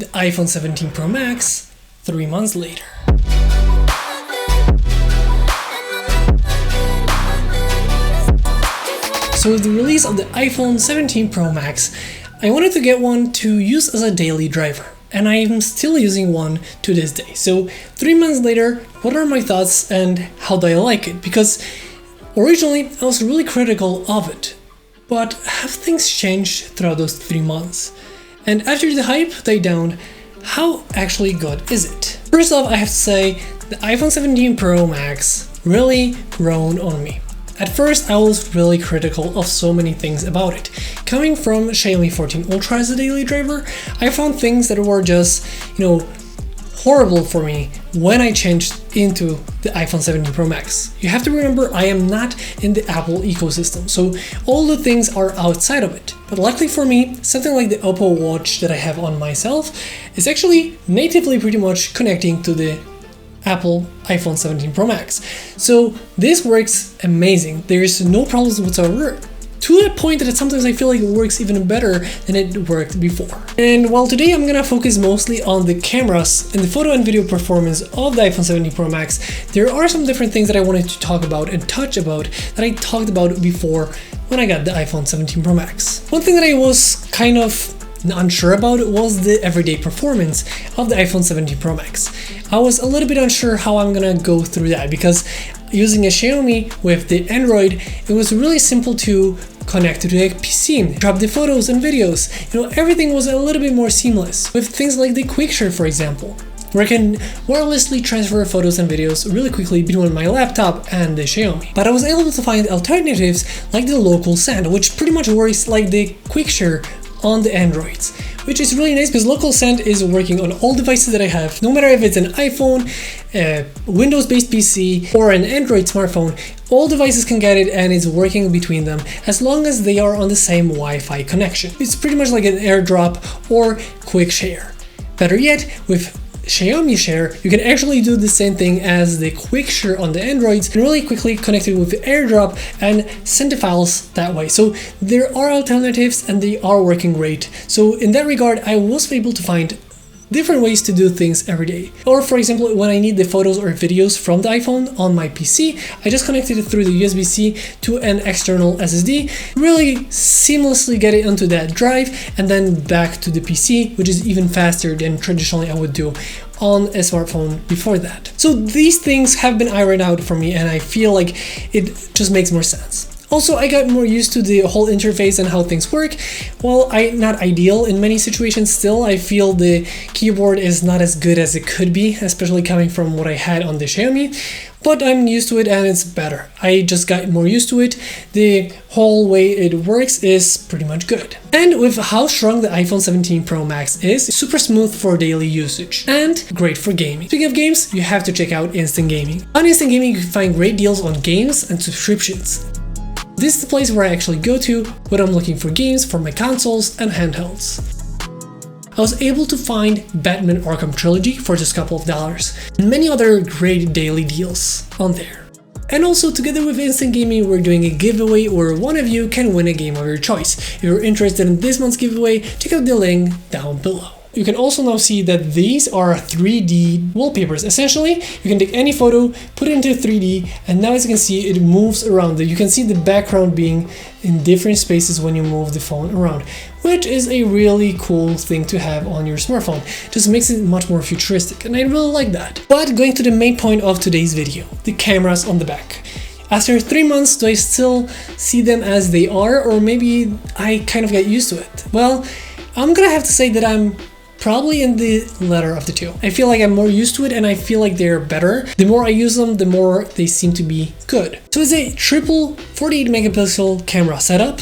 the iPhone 17 Pro Max 3 months later. So with the release of the iPhone 17 Pro Max, I wanted to get one to use as a daily driver, and I'm still using one to this day. So 3 months later, what are my thoughts and how do I like it? Because originally I was really critical of it, but have things changed throughout those 3 months? And after the hype died down, how actually good is it? First off, I have to say the iPhone 17 Pro Max really grown on me. At first, I was really critical of so many things about it. Coming from Xiaomi 14 Ultra as a daily driver, I found things that were just, horrible for me when I changed into the iPhone 17 Pro Max. You have to remember, I am not in the Apple ecosystem, so all the things are outside of it. But luckily for me, something like the Oppo Watch that I have on myself is actually natively pretty much connecting to the Apple iPhone 17 Pro Max. So this works amazing. There's no problems whatsoever, to the point that sometimes I feel like it works even better than it worked before. And while today I'm gonna focus mostly on the cameras and the photo and video performance of the iPhone 17 Pro Max, there are some different things that I wanted to talk about and touch about that I talked about before when I got the iPhone 17 Pro Max. One thing that I was kind of unsure about was the everyday performance of the iPhone 17 Pro Max. I was a little bit unsure how I'm gonna go through that, because using a Xiaomi with the Android, it was really simple to connect to the PC, drop the photos and videos. Everything was a little bit more seamless with things like the Quick Share, for example, where I can wirelessly transfer photos and videos really quickly between my laptop and the Xiaomi. But I was able to find alternatives like the local send, which pretty much works like the Quick Share on the Androids, which is really nice because local send is working on all devices that I have, no matter if it's an iPhone, a Windows-based PC, or an Android smartphone. All devices can get it and it's working between them as long as they are on the same Wi-Fi connection. It's pretty much like an AirDrop or Quick Share. Better yet, with Xiaomi Share, you can actually do the same thing as the Quick Share on the Androids and really quickly connect it with the AirDrop and send the files that way. So there are alternatives and they are working great. So in that regard, I was able to find different ways to do things every day. Or for example, when I need the photos or videos from the iPhone on my PC, I just connected it through the USB-C to an external SSD, really seamlessly get it onto that drive and then back to the PC, which is even faster than traditionally I would do on a smartphone before that. So these things have been ironed out for me and I feel like it just makes more sense. Also, I got more used to the whole interface and how things work. While not ideal in many situations, still I feel the keyboard is not as good as it could be, especially coming from what I had on the Xiaomi. But I'm used to it and it's better. I just got more used to it. The whole way it works is pretty much good. And with how strong the iPhone 17 Pro Max is, super smooth for daily usage and great for gaming. Speaking of games, you have to check out Instant Gaming. On Instant Gaming, you can find great deals on games and subscriptions. This is the place where I actually go to when I'm looking for games for my consoles and handhelds. I was able to find Batman Arkham Trilogy for just a couple of dollars, and many other great daily deals on there. And also, together with Instant Gaming, we're doing a giveaway where one of you can win a game of your choice. If you're interested in this month's giveaway, check out the link down below. You can also now see that these are 3D wallpapers. Essentially, you can take any photo, put it into 3D, and now as you can see, it moves around. You can see the background being in different spaces when you move the phone around, which is a really cool thing to have on your smartphone. Just makes it much more futuristic, and I really like that. But going to the main point of today's video, the cameras on the back. After 3 months, do I still see them as they are, or maybe I kind of get used to it? Well, I'm gonna have to say that I'm probably in the latter of the two. I feel like I'm more used to it and I feel like they're better. The more I use them, the more they seem to be good. So it's a triple 48 megapixel camera setup,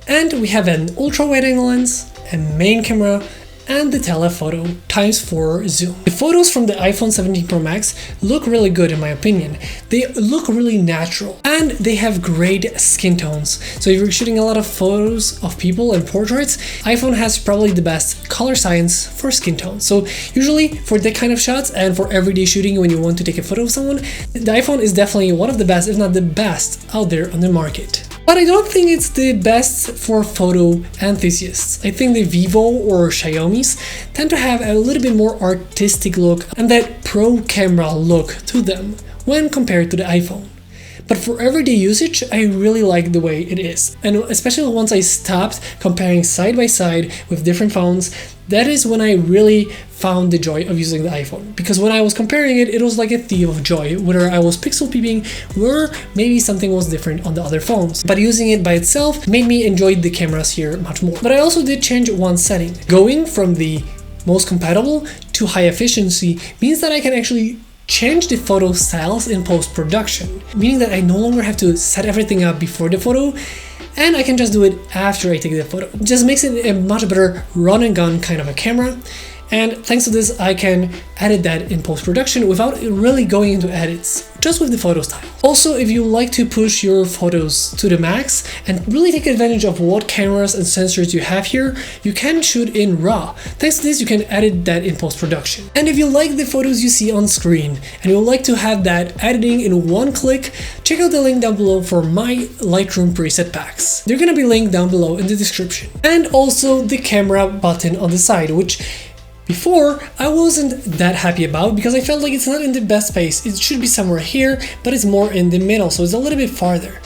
and we have an ultra wide angle lens, a main camera, and the telephoto ×4 zoom. The photos from the iPhone 17 Pro Max look really good in my opinion. They look really natural and they have great skin tones. So if you're shooting a lot of photos of people and portraits, iPhone has probably the best color science for skin tones. So usually for that kind of shots and for everyday shooting when you want to take a photo of someone, the iPhone is definitely one of the best, if not the best, out there on the market. But I don't think it's the best for photo enthusiasts. I think the Vivo or Xiaomi's tend to have a little bit more artistic look and that pro camera look to them when compared to the iPhone. But for everyday usage, I really like the way it is. And especially once I stopped comparing side by side with different phones, that is when I really found the joy of using the iPhone. Because when I was comparing it, it was like a thief of joy, whether I was pixel peeping or maybe something was different on the other phones. But using it by itself made me enjoy the cameras here much more. But I also did change one setting. Going from the most compatible to high efficiency means that I can actually change the photo styles in post-production, meaning that I no longer have to set everything up before the photo and I can just do it after I take the photo. It just makes it a much better run and gun kind of a camera. And thanks to this, I can edit that in post-production without really going into edits, just with the photo style. Also, if you like to push your photos to the max and really take advantage of what cameras and sensors you have here, you can shoot in RAW. Thanks to this, you can edit that in post-production. And if you like the photos you see on screen and you would like to have that editing in one click, check out the link down below for my Lightroom preset packs. They're gonna be linked down below in the description. And also the camera button on the side, which before, I wasn't that happy about because I felt like it's not in the best space. It should be somewhere here, but it's more in the middle, so it's a little bit farther.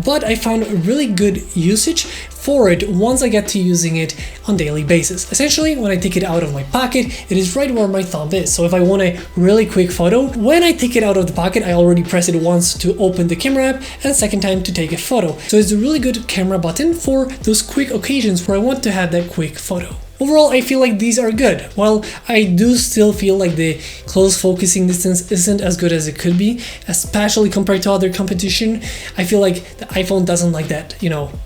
But I found really good usage for it once I get to using it on daily basis. Essentially, when I take it out of my pocket, it is right where my thumb is. So if I want a really quick photo, when I take it out of the pocket, I already press it once to open the camera app and second time to take a photo. So it's a really good camera button for those quick occasions where I want to have that quick photo. Overall, I feel like these are good. While I do still feel like the close focusing distance isn't as good as it could be, especially compared to other competition. I feel like the iPhone doesn't like that,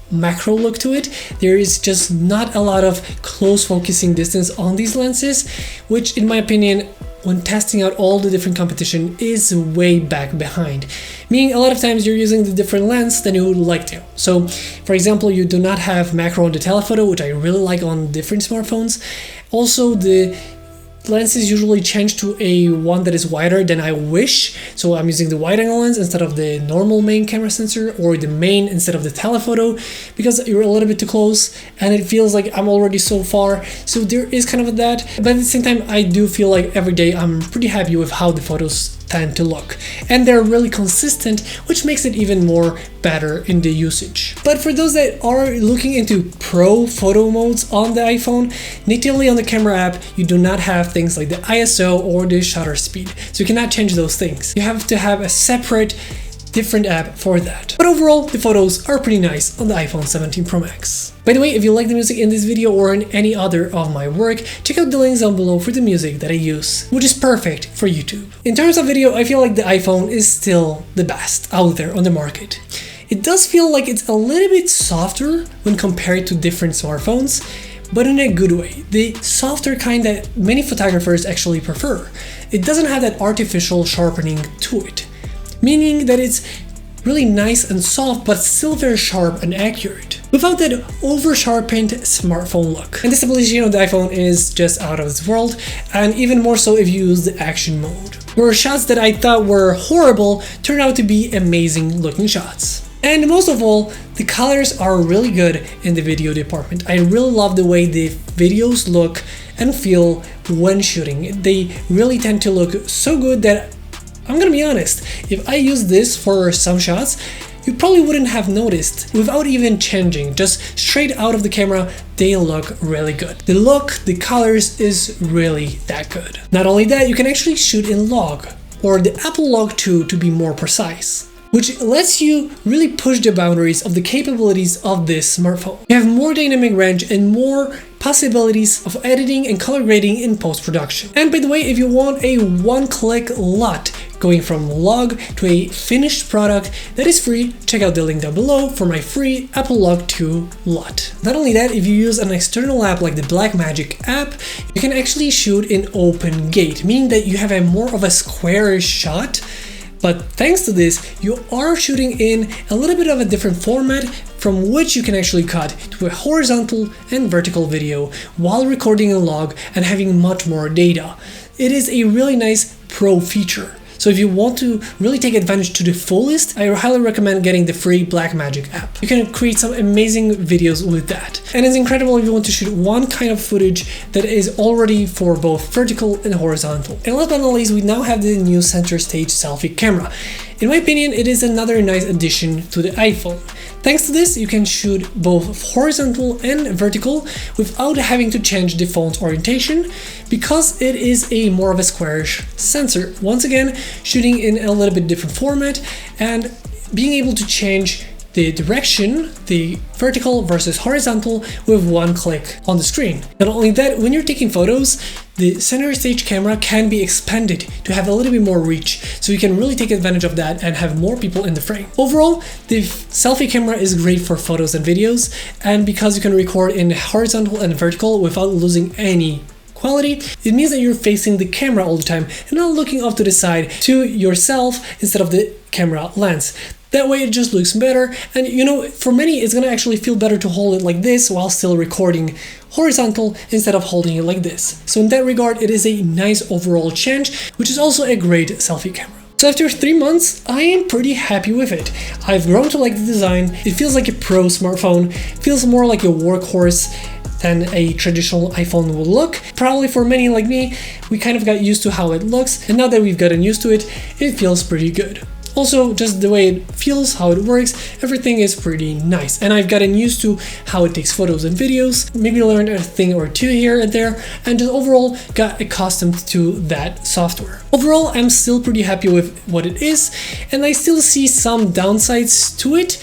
macro look to it. There is just not a lot of close focusing distance on these lenses, which in my opinion, when testing out all the different competition, is way back behind. Meaning a lot of times you're using the different lens than you would like to. So for example, you do not have macro on the telephoto, which I really like on different smartphones. Also, the lenses usually change to a one that is wider than I wish. So I'm using the wide angle lens instead of the normal main camera sensor, or the main instead of the telephoto, because you're a little bit too close and it feels like I'm already so far. So there is kind of that, but at the same time, I do feel like every day I'm pretty happy with how the photos tend to look, and they're really consistent, which makes it even more better in the usage. But for those that are looking into pro photo modes on the iPhone, natively on the camera app, you do not have things like the ISO or the shutter speed, so you cannot change those things. You have to have a separate different app for that. But overall, the photos are pretty nice on the iPhone 17 Pro Max. By the way, if you like the music in this video or in any other of my work, check out the links down below for the music that I use, which is perfect for YouTube. In terms of video, I feel like the iPhone is still the best out there on the market. It does feel like it's a little bit softer when compared to different smartphones, but in a good way. The softer kind that many photographers actually prefer. It doesn't have that artificial sharpening to it, meaning that it's really nice and soft, but still very sharp and accurate, without that over-sharpened smartphone look. And the stabilization of the iPhone is just out of this world, and even more so if you use the action mode, where shots that I thought were horrible turned out to be amazing looking shots. And most of all, the colors are really good in the video department. I really love the way the videos look and feel when shooting. They really tend to look so good that I'm gonna be honest, if I use this for some shots, you probably wouldn't have noticed without even changing. Just straight out of the camera, they look really good. The look, the colors is really that good. Not only that, you can actually shoot in log, or the Apple Log 2 to be more precise, which lets you really push the boundaries of the capabilities of this smartphone. You have more dynamic range and more possibilities of editing and color grading in post-production. And by the way, if you want a one-click LUT going from log to a finished product that is free, check out the link down below for my free Apple Log 2 LUT. Not only that, if you use an external app like the Blackmagic app, you can actually shoot in open gate, meaning that you have a more of a squarish shot. But thanks to this, you are shooting in a little bit of a different format from which you can actually cut to a horizontal and vertical video while recording a log and having much more data. It is a really nice pro feature. So if you want to really take advantage to the fullest, I highly recommend getting the free Blackmagic app. You can create some amazing videos with that. And it's incredible if you want to shoot one kind of footage that is already for both vertical and horizontal. And last but not least, we now have the new center stage selfie camera. In my opinion, it is another nice addition to the iPhone. Thanks to this, you can shoot both horizontal and vertical without having to change the phone's orientation, because it is a more of a squarish sensor. Once again, shooting in a little bit different format and being able to change the direction, the vertical versus horizontal, with one click on the screen. Not only that, when you're taking photos, the center stage camera can be expanded to have a little bit more reach, so you can really take advantage of that and have more people in the frame. Overall, the selfie camera is great for photos and videos, and because you can record in horizontal and vertical without losing any quality, it means that you're facing the camera all the time and not looking off to the side to yourself instead of the camera lens. That way it just looks better, and you know, for many it's gonna actually feel better to hold it like this while still recording horizontal instead of holding it like this. So in that regard, it is a nice overall change, which is also a great selfie camera. So after 3 months, I am pretty happy with it. I've grown to like the design. It feels like a pro smartphone, feels more like a workhorse than a traditional iPhone will look. Probably for many like me, we kind of got used to how it looks, and now that we've gotten used to it, it feels pretty good. Also, just the way it feels, how it works, everything is pretty nice. And I've gotten used to how it takes photos and videos, maybe learned a thing or two here and there, and just overall got accustomed to that software. Overall, I'm still pretty happy with what it is, and I still see some downsides to it,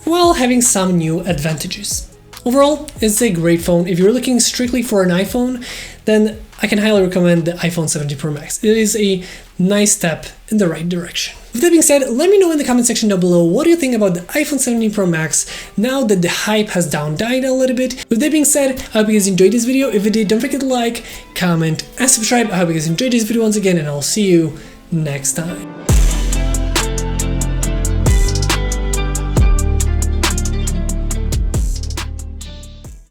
while having some new advantages. Overall, it's a great phone. If you're looking strictly for an iPhone, then I can highly recommend the iPhone 17 Pro Max. It is a nice step in the right direction. With that being said, let me know in the comment section down below what do you think about the iPhone 17 Pro Max now that the hype has died a little bit. With that being said, I hope you guys enjoyed this video. If you did, don't forget to like, comment, and subscribe. I hope you guys enjoyed this video once again, and I'll see you next time.